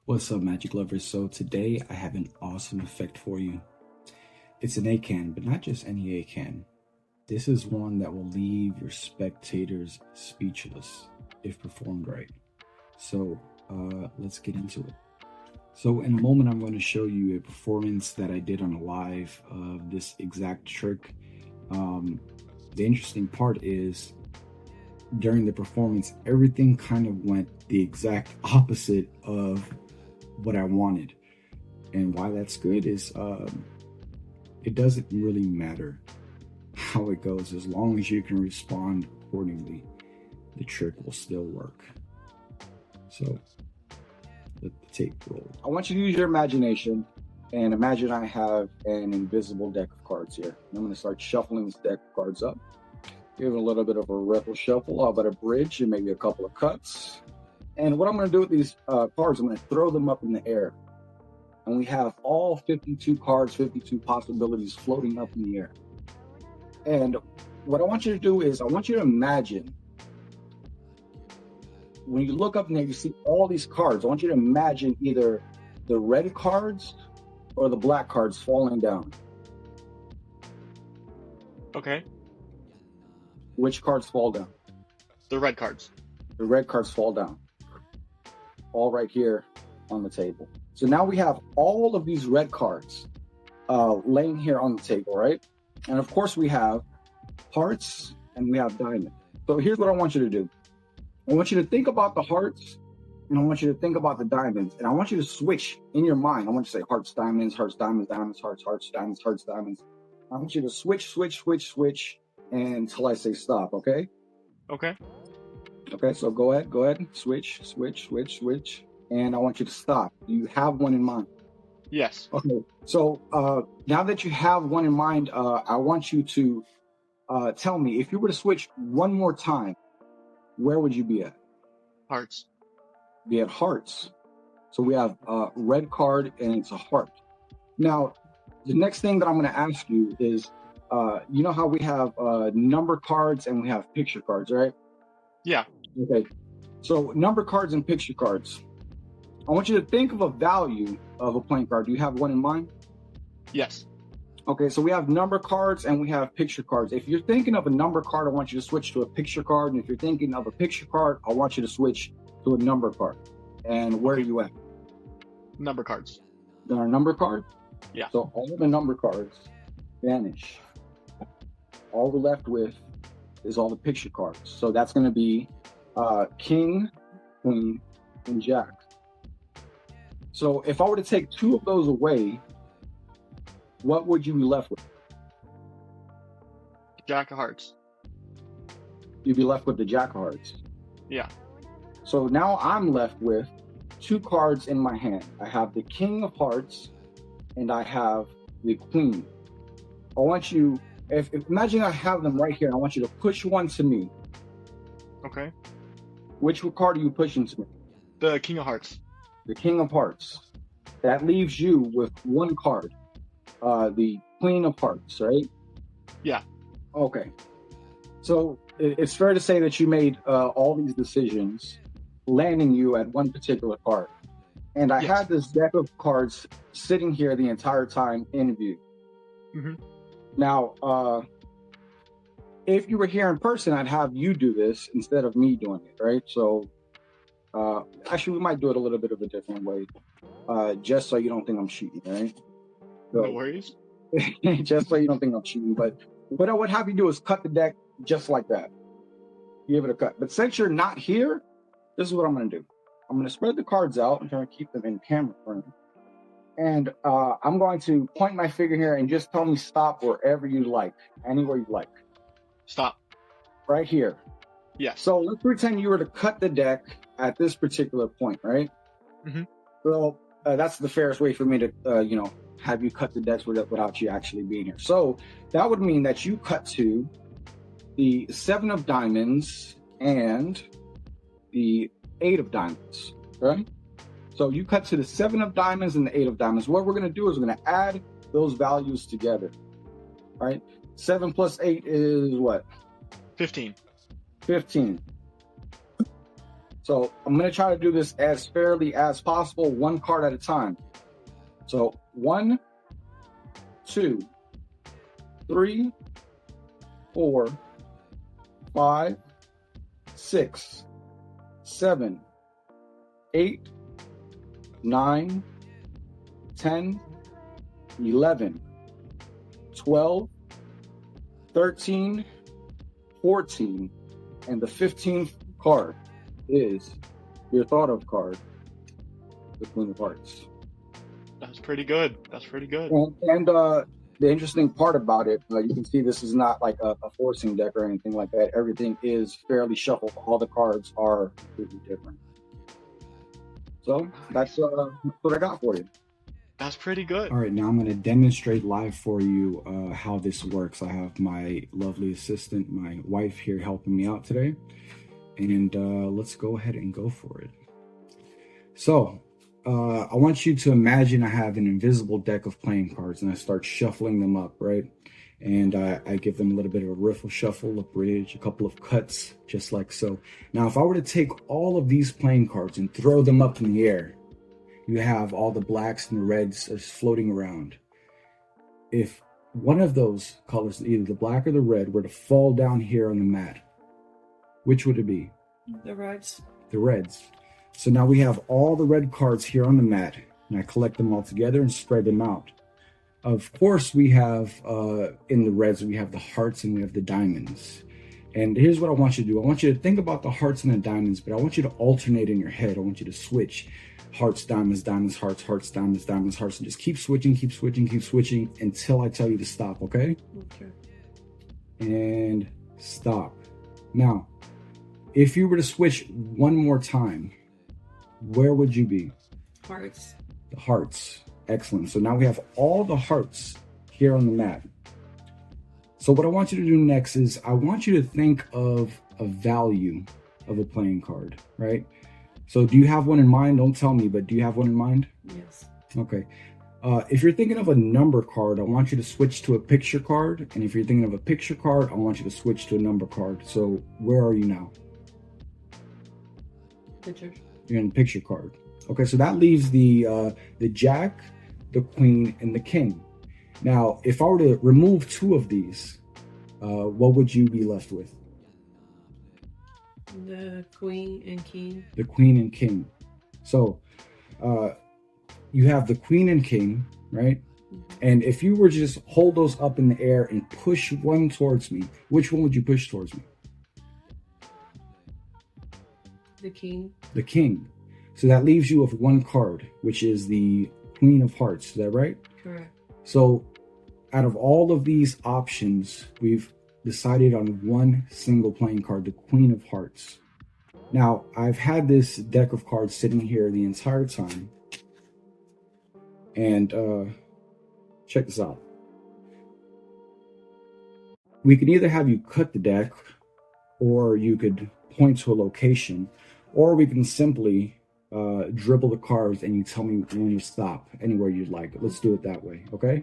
What's up, Magic Lovers? So today I have an awesome effect for you. It's an ACAAN, but not just any ACAAN. This is one that will leave your spectators speechless if performed right. So let's get into it. So in a moment, I'm going to show you a performance that I did on a live of this exact trick. The interesting part is during the performance, everything kind of went the exact opposite of what I wanted. And why that's good is it doesn't really matter how it goes. As long as you can respond accordingly, the trick will still work. So let the tape roll. I want you to use your imagination and imagine I have an invisible deck of cards here. I'm going to start shuffling this deck of cards up. Give it a little bit of a ripple shuffle. How about a bridge and maybe a couple of cuts? And what I'm going to do with these cards, I'm going to throw them up in the air. And we have all 52 cards, 52 possibilities floating up in the air. And what I want you to do is I want you to imagine when you look up in there, you see all these cards. I want you to imagine either the red cards or the black cards falling down. Okay. Which cards fall down? The red cards. The red cards fall down. All right here on the table. So now we have all of these red cards laying here on the table, right? And of course we have hearts and we have diamonds. So here's what I want you to do. I want you to think about the hearts and I want you to think about the diamonds. And I want you to switch in your mind. I want you to say hearts, diamonds, diamonds, hearts, diamonds, hearts, diamonds. I want you to switch until I say stop, okay? Okay. Okay, so go ahead, switch. And I want you to stop. Do you have one in mind? Yes. Okay, so now that you have one in mind, I want you to tell me, if you were to switch one more time, where would you be at? Hearts. Be at hearts. So we have a red card and it's a heart. Now, the next thing that I'm going to ask you is, you know how we have number cards and we have picture cards, right? Yeah. Okay. So number cards and picture cards. I want you to think of a value of a playing card. Do you have one in mind? Yes. Okay, so we have number cards and we have picture cards. If you're thinking of a number card, I want you to switch to a picture card. And if you're thinking of a picture card, I want you to switch to a number card. And where are you at? Number cards. There are number cards? Yeah. So all of the number cards vanish. All we're left with is all the picture cards. So that's going to be king, queen, and jack. So if I were to take two of those away, what would you be left with? Jack of hearts. You'd be left with the jack of hearts. Yeah. So now I'm left with two cards in my hand. I have the king of hearts and I have the queen. I want you, if imagine I have them right here, I want you to push one to me. Okay. Which card are you pushing to me? The king of hearts. The king of hearts. That leaves you with one card. The queen of hearts, right? Yeah. Okay. So it's fair to say that you made all these decisions, landing you at one particular card. And I had this deck of cards sitting here the entire time in view. Mm-hmm. Now, if you were here in person, I'd have you do this instead of me doing it, right? So actually, we might do it a little bit of a different way, just so you don't think I'm cheating, right? So, no worries. just so you don't think I'm cheating. But what I would have you do is cut the deck just like that. Give it a cut. But since you're not here, this is what I'm going to do. I'm going to spread the cards out. I'm trying to keep them in camera frame. And I'm going to point my finger here and just tell me stop wherever you like, anywhere you like. Stop. Right here. Yes. So let's pretend you were to cut the deck at this particular point, right? Mm-hmm. So that's the fairest way for me to, have you cut the decks without you actually being here. So that would mean that you cut to the 7 of diamonds and the 8 of diamonds, right? So you cut to the 7 of diamonds and the 8 of diamonds. What we're going to do is we're going to add those values together, right? 7 plus 8 is what? 15. 15. So I'm going to try to do this as fairly as possible, one card at a time. So 1, 2, 3, 4, 5, 6, 7, 8, 9, 10, 11, 12, 13, 14, and the 15th card is your thought of card, the Queen of Hearts. That's pretty good. That's pretty good. And the interesting part about it, you can see this is not like a forcing deck or anything like that. Everything is fairly shuffled. All the cards are completely different. So that's what I got for you. That's pretty good. All right, now I'm going to demonstrate live for you how this works. I have my lovely assistant, my wife here helping me out today. And let's go ahead and go for it. So I want you to imagine I have an invisible deck of playing cards and I start shuffling them up, right? And I give them a little bit of a riffle shuffle, a bridge, a couple of cuts, just like so. Now, if I were to take all of these playing cards and throw them up in the air, you have all the blacks and the reds just floating around. If one of those colors, either the black or the red, were to fall down here on the mat, which would it be? The reds. The reds. So now we have all the red cards here on the mat, and I collect them all together and spread them out. Of course, we have in the reds, we have the hearts and we have the diamonds. And here's what I want you to do. I want you to think about the hearts and the diamonds, but I want you to alternate in your head. I want you to switch hearts, diamonds, diamonds, hearts, hearts, diamonds, diamonds, hearts, and just keep switching, keep switching, keep switching until I tell you to stop, okay? Okay. And stop. Now, if you were to switch one more time, where would you be? Hearts. The hearts. Excellent. So now we have all the hearts here on the mat. So what I want you to do next is I want you to think of a value of a playing card, right? So do you have one in mind? Don't tell me, but do you have one in mind? Yes. Okay. If you're thinking of a number card, I want you to switch to a picture card. And if you're thinking of a picture card, I want you to switch to a number card. So where are you now? Picture. You're in picture card. Okay, so that leaves the jack, the queen, and the king. Now, if I were to remove two of these, what would you be left with? The queen and king. The queen and king. So you have the queen and king, right? And if you were to just hold those up in the air and push one towards me, which one would you push towards me? The king. The king. So that leaves you with one card, which is the Queen of Hearts. Is that right? Correct. So out of all of these options, we've decided on one single playing card, the Queen of Hearts. Now, I've had this deck of cards sitting here the entire time. And check this out. We could either have you cut the deck, or you could point to a location, or we can simply dribble the cards and you tell me when you stop anywhere you'd like. Let's do it that way, okay?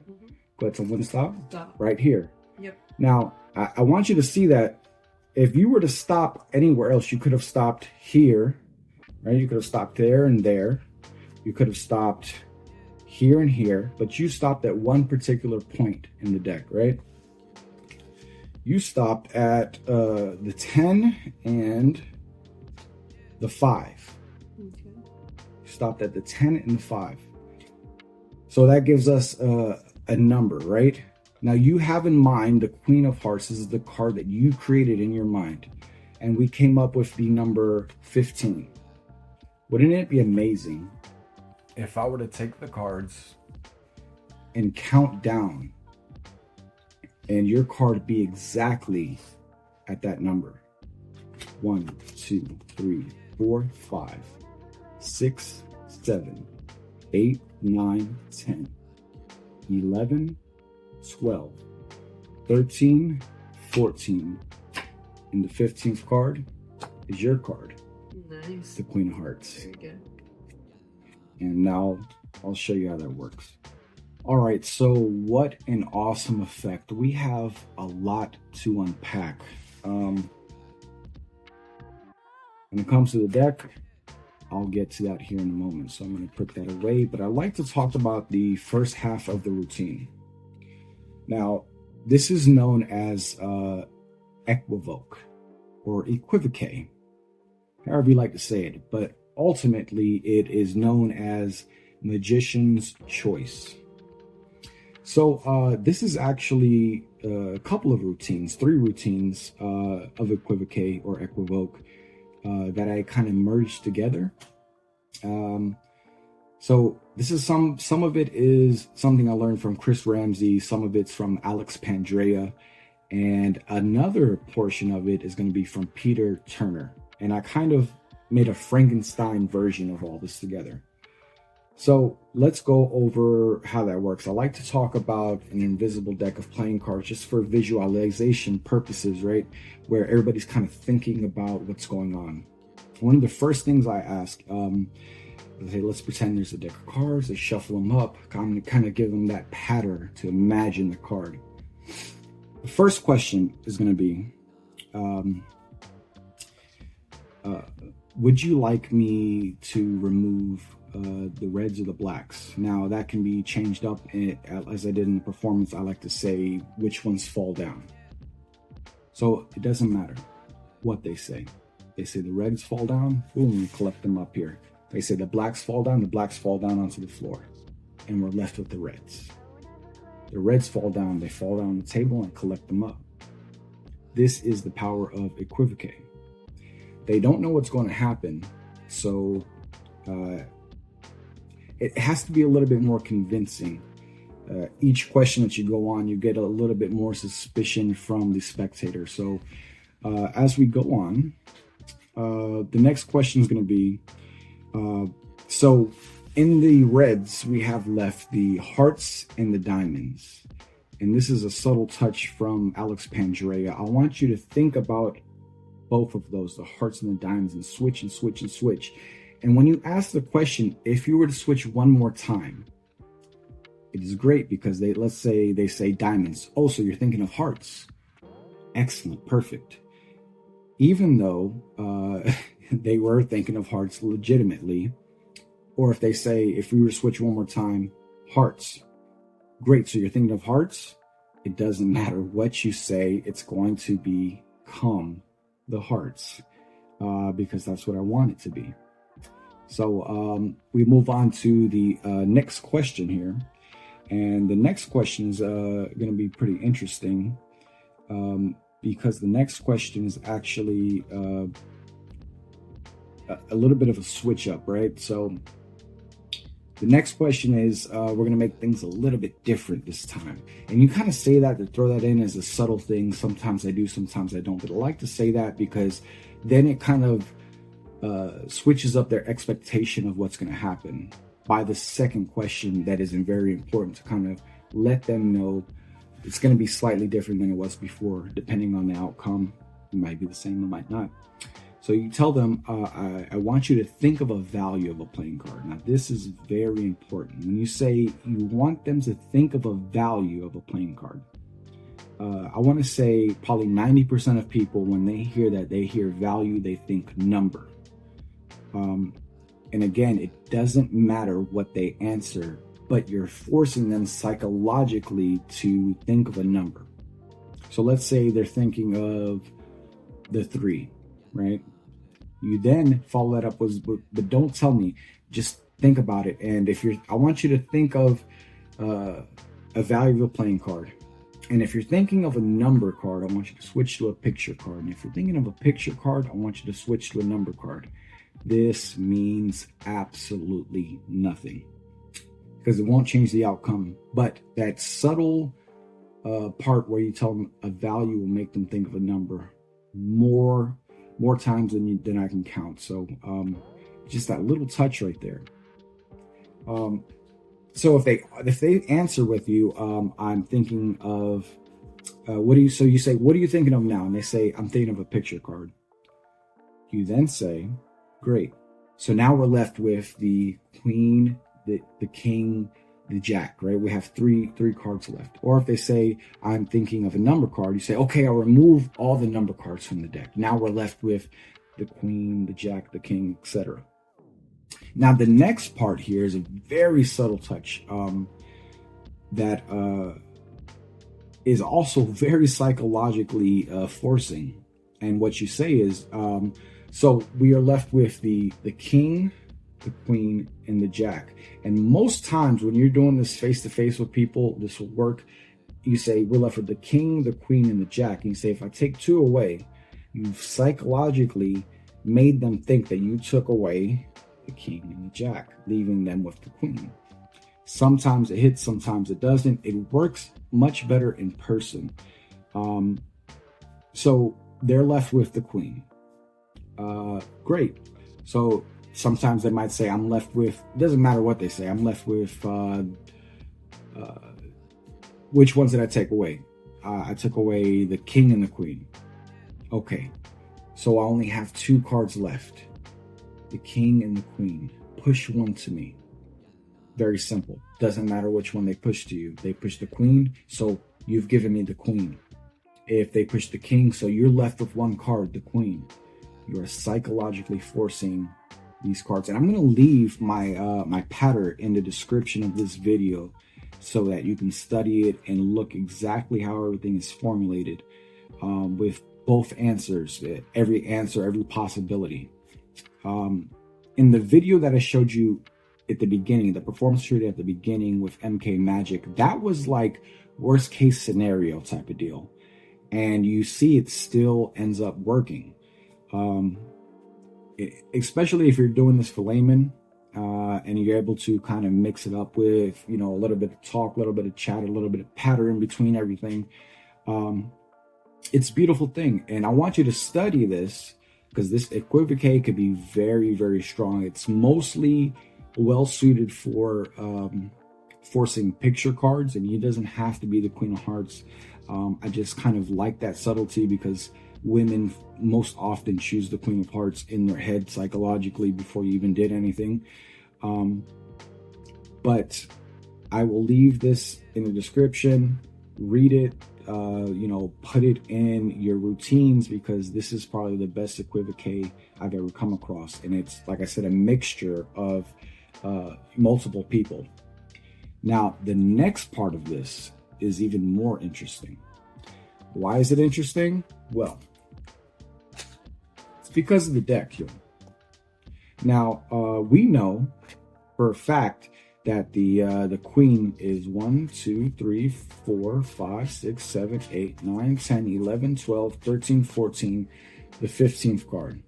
Go ahead, tell me when to stop. Stop. Right here. Yep. Now, I want you to see that if you were to stop anywhere else, you could have stopped here, right? You could have stopped there and there. You could have stopped here and here, but you stopped at one particular point in the deck, right? You stopped at the 10 and the 5. Okay. Stopped at the 10 and the 5. So that gives us a number, right? Now you have in mind the Queen of Hearts. This is the card that you created in your mind. And we came up with the number 15. Wouldn't it be amazing if I were to take the cards and count down and your card be exactly at that number? 1, 2, 3, 4, 5, 6, 7, 8, 9, 10, 11, 12, 13, 14, and the 15th card is your card. Nice. The Queen of Hearts. Very good. And now I'll show you how that works. All right, so what an awesome effect. We have a lot to unpack. When it comes to the deck, I'll get to that here in a moment. So I'm going to put that away. But I'd like to talk about the first half of the routine. Now, this is known as Equivoque or Equivoque, however you like to say it. But ultimately, it is known as Magician's Choice. So this is actually a couple of routines, 3 routines of Equivoque or Equivoque that I kind of merged together. So this is some of it is something I learned from Chris Ramsay, some of it's from Pandrea, and another portion of it is going to be from Peter Turner. And I kind of made a Frankenstein version of all this together. So let's go over how that works. I like to talk about an invisible deck of playing cards just for visualization purposes, right? Where everybody's kind of thinking about what's going on. One of the first things I ask, say, let's pretend there's a deck of cards. They shuffle them up. I'm kind of give them that pattern to imagine the card. The first question is going to be, would you like me to remove the reds or the blacks? Now that can be changed up, as I did in the performance. I like to say which ones fall down. So it doesn't matter what they say. They say the reds fall down, boom, we collect them up here. They say the blacks fall down, onto the floor, and we're left with the reds. The reds fall down, they fall down on the table and collect them up. This is the power of Equivoque. They don't know what's going to happen, so it has to be a little bit more convincing. Each question that you go on, you get a little bit more suspicion from the spectator. So as we go on, the next question is going to be, so in the reds, we have left the hearts and the diamonds. And this is a subtle touch from Pandrea. I want you to think about both of those, the hearts and the diamonds, and switch and switch and switch. And when you ask the question, if you were to switch one more time, it is great because let's say they say diamonds. Oh, so you're thinking of hearts. Excellent, perfect. Even though they were thinking of hearts legitimately, or if they say, if we were to switch one more time, hearts. Great, so you're thinking of hearts. It doesn't matter what you say, it's going to become the hearts because that's what I want it to be. So we move on to the next question here. And the next question is going to be pretty interesting because the next question is actually a little bit of a switch up, right? So the next question is, we're going to make things a little bit different this time. And you kind of say that to throw that in as a subtle thing. Sometimes I do, sometimes I don't. But I like to say that because then it kind of switches up their expectation of what's going to happen by the second question. That is very important to kind of let them know it's going to be slightly different than it was before, depending on the outcome. It might be the same, it might not. So you tell them, I want you to think of a value of a playing card. Now, this is very important. When you say you want them to think of a value of a playing card, I want to say probably 90% of people, when they hear that, they hear value, they think number. And again, it doesn't matter what they answer, but you're forcing them psychologically to think of a number. So let's say they're thinking of the 3, right? You then follow that up with, but don't tell me, just think about it. And I want you to think of a value of a playing card. And if you're thinking of a number card, I want you to switch to a picture card. And if you're thinking of a picture card, I want you to switch to a number card. This means absolutely nothing because it won't change the outcome. But that subtle part where you tell them a value will make them think of a number more times than I can count. So just that little touch right there. So if they answer with you, I'm thinking of so you say, what are you thinking of now? And they say, I'm thinking of a picture card. You then say, great. So now we're left with the queen, the king, the jack, right? We have three cards left. Or if they say, I'm thinking of a number card, you say, okay, I'll remove all the number cards from the deck. Now we're left with the queen, the jack, the king, etc. Now, the next part here is a very subtle touch that is also very psychologically forcing. And what you say is, so we are left with the king, the queen, and the jack. And most times when you're doing this face-to-face with people, this will work. You say, we're left with the king, the queen, and the jack. And you say, if I take two away, you've psychologically made them think that you took away the king and the jack, leaving them with the queen. Sometimes it hits, sometimes it doesn't. It works much better in person. So they're left with the queen. Great. So sometimes they might say, I'm left with, it doesn't matter what they say, I'm left with, which ones did I take away? I took away the king and the queen. Okay. So I only have two cards left. The king and the queen. Push one to me. Very simple. Doesn't matter which one they push to you. They push the queen, so you've given me the queen. If they push the king, so you're left with one card, the queen. You are psychologically forcing these cards. And I'm going to leave my my pattern in the description of this video so that you can study it and look exactly how everything is formulated with both answers, every answer, every possibility. In the video that I showed you at the beginning, the performance treaty at the beginning with MK Magic, that was like worst case scenario type of deal. And you see it still ends up working. Especially if you're doing this for layman, and you're able to kind of mix it up with, you know, a little bit of talk, a little bit of chat, a little bit of pattern between everything. It's a beautiful thing. And I want you to study this because this Equivoque could be very, very strong. It's mostly well suited for forcing picture cards, and it doesn't have to be the Queen of Hearts. I just kind of like that subtlety because women most often choose the Queen of Hearts in their head psychologically before you even did anything. But I will leave this in the description. Read it, you know, put it in your routines because this is probably the best Equivoque I've ever come across. And it's, like I said, a mixture of multiple people. Now, the next part of this is even more interesting. Why is it interesting? Well, it's because of the deck here. Now, we know for a fact that the queen is 1, 2, 3, 4, 5, 6, 7, 8, 9, 10, 11, 12, 13, 14, the 15th card.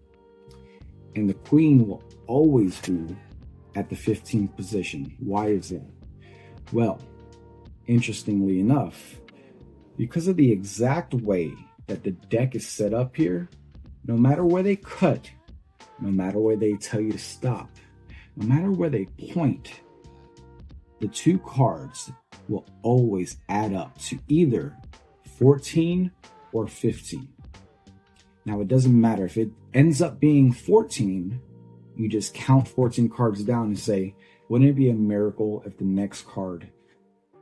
And the queen will always be at the 15th position. Why is that? Well, interestingly enough, because of the exact way that the deck is set up here, no matter where they cut, no matter where they tell you to stop, no matter where they point, the two cards will always add up to either 14 or 15. Now, it doesn't matter if it ends up being 14, you just count 14 cards down and say, wouldn't it be a miracle if the next card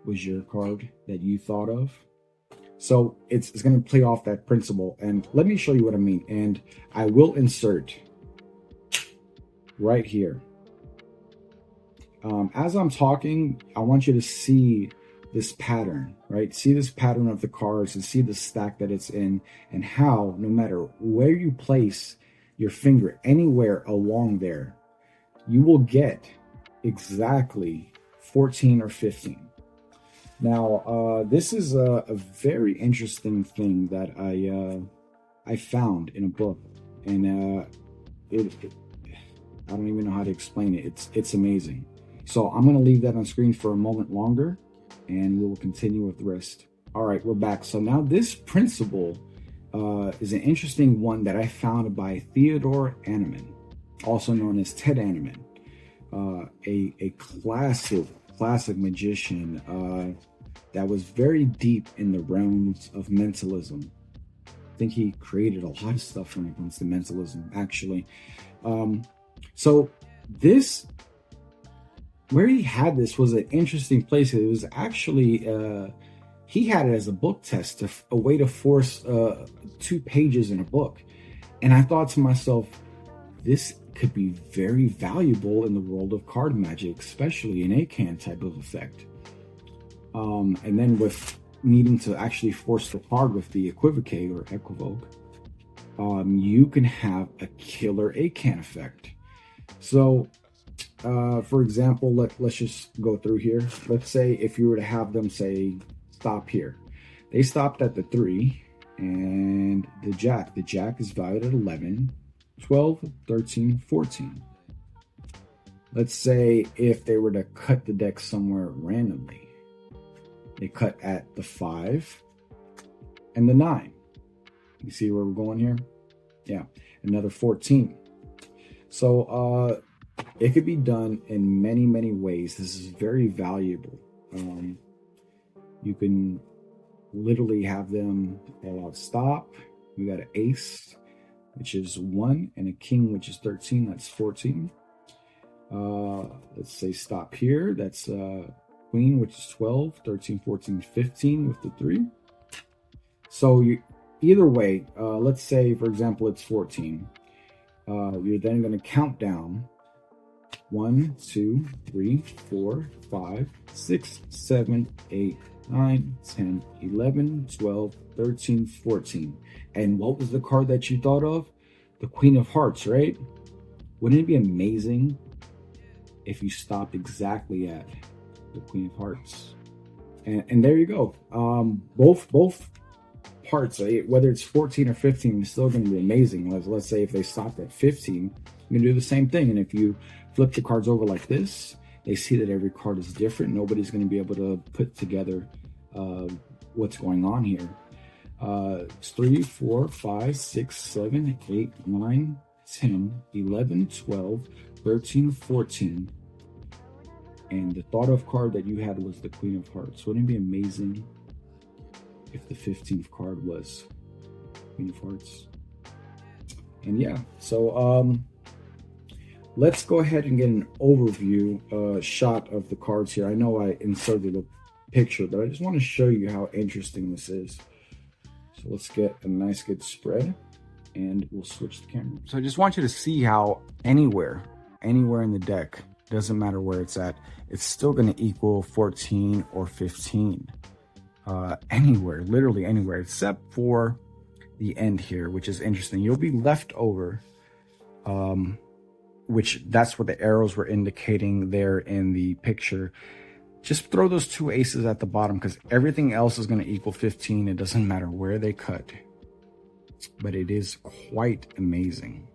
was your card that you thought of? So it's going to play off that principle. And let me show you what I mean. And I will insert right here. As I'm talking, I want you to see this pattern, right? See this pattern of the cards and see the stack that it's in and how no matter where you place your finger anywhere along there, you will get exactly 14 or 15. Now, this is a very interesting thing that I found in a book, and I don't even know how to explain it. It's amazing. So I'm going to leave that on screen for a moment longer, and we will continue with the rest. All right, we're back. So now this principle is an interesting one that I found by Theodore Annemann, also known as Ted Annemann, a classic magician that was very deep in the realms of mentalism. I think he created a lot of stuff when it comes to mentalism, actually. So this, where he had this was an interesting place. It was actually, he had it as a book test, a way to force 2 pages in a book. And I thought to myself, this could be very valuable in the world of card magic, especially an ACAAN type of effect. And then with needing to actually force the card with the Equivoque or Equivoque, you can have a killer ACAAN effect. So, for example, let's just go through here. Let's say if you were to have them say stop here, they stopped at the 3 and the Jack. The Jack is valued at 11, 12, 13, 14. Let's say if they were to cut the deck somewhere randomly, they cut at the 5 and the 9. You see where we're going here? Yeah, another 14. So it could be done in many, many ways. This is very valuable. You can literally have them call out stop. We got an ace, which is 1, and a king, which is 13. That's 14. Let's say stop here. That's queen, which is 12, 13, 14, 15 with the 3. So either way, let's say, for example, it's 14. You're then going to count down 1, 2, 3, 4, 5, 6, 7, 8, 9, 10, 11, 12, 13, 14. And what was the card that you thought of? The Queen of Hearts, right? Wouldn't it be amazing if you stopped exactly at the Queen of Hearts? And there you go. Both parts, whether it's 14 or 15, is still going to be amazing. Let's say if they stopped at 15, you can do the same thing. And if you flip the cards over like this, they see that every card is different. Nobody's going to be able to put together what's going on here. 3, 4, 5, 6, 7, 8, 9, 10, 11, 12, 13, 14. And the thought of card that you had was the Queen of Hearts. Wouldn't it be amazing if the 15th card was Queen of Hearts? And yeah, so let's go ahead and get an overview shot of the cards here. I know I inserted a picture, but I just want to show you how interesting this is. So let's get a nice good spread and we'll switch the camera. So I just want you to see how anywhere in the deck, doesn't matter where it's at, it's still going to equal 14 or 15. Anywhere, literally anywhere, except for the end here, which is interesting. You'll be left over, which that's what the arrows were indicating there in the picture. Just throw those 2 aces at the bottom because everything else is going to equal 15. It doesn't matter where they cut, but it is quite amazing.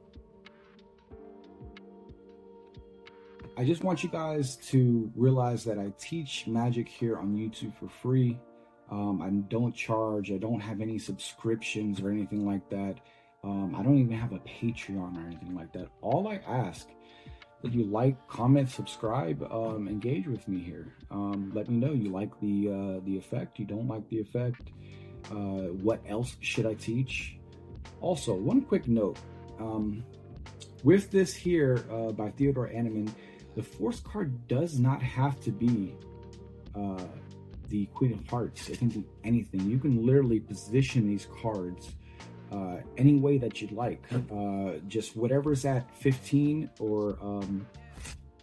I just want you guys to realize that I teach magic here on YouTube for free. I don't charge. I don't have any subscriptions or anything like that. I don't even have a Patreon or anything like that. All I ask that you like, comment, subscribe, engage with me here. Let me know you like the effect, you don't like the effect. What else should I teach? Also, one quick note. With this here by Theodore Annemann, the force card does not have to be the Queen of Hearts. It can be anything. You can literally position these cards any way that you'd like. Just whatever's at 15, or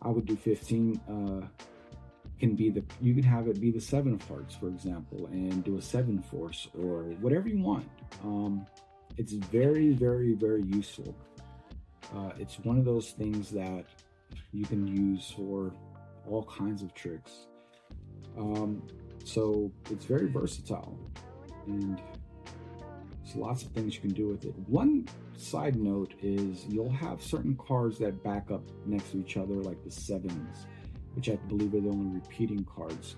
I would do 15. Can be you can have it be the 7 of Hearts, for example, and do a 7 force or whatever you want. It's very, very, very useful. It's one of those things that you can use for all kinds of tricks. So it's very versatile, and there's lots of things you can do with it. One side note is you'll have certain cards that back up next to each other, like the 7s, which I believe are the only repeating cards.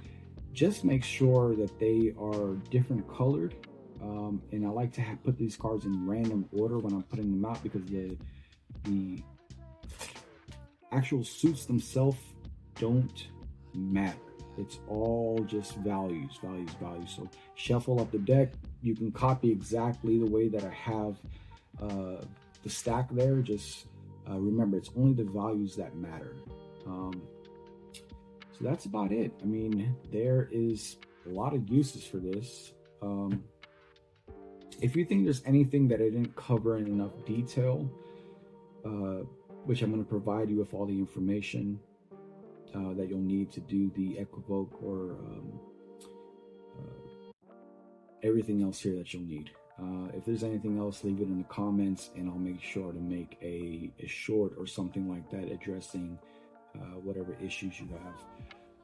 Just make sure that they are different colored. And I like to put these cards in random order when I'm putting them out, because the actual suits themselves don't matter. It's all just values. So shuffle up the deck. You can copy exactly the way that I have the stack there. Just remember, it's only the values that matter. So that's about it. I mean, there is a lot of uses for this. If you think there's anything that I didn't cover in enough detail, which I'm going to provide you with all the information that you'll need to do the Equivoque or everything else here that you'll need. If there's anything else, leave it in the comments, and I'll make sure to make a short or something like that addressing whatever issues you have.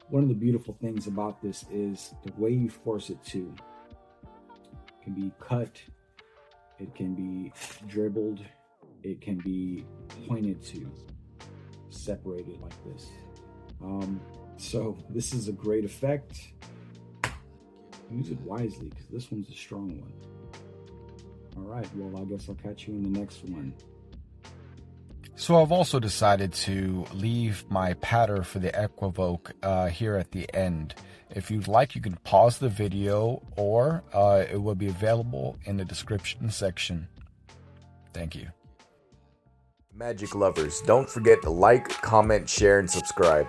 One of the beautiful things about this is the way you force it to. It can be cut, it can be dribbled, it can be pointed to, separated like this. So this is a great effect. Use it wisely, because this one's a strong one. All right, well, I guess I'll catch you in the next one. So I've also decided to leave my patter for the Equivoque here at the end. If you'd like, you can pause the video, or it will be available in the description section. Thank you. Magic lovers, don't forget to like, comment, share, and subscribe.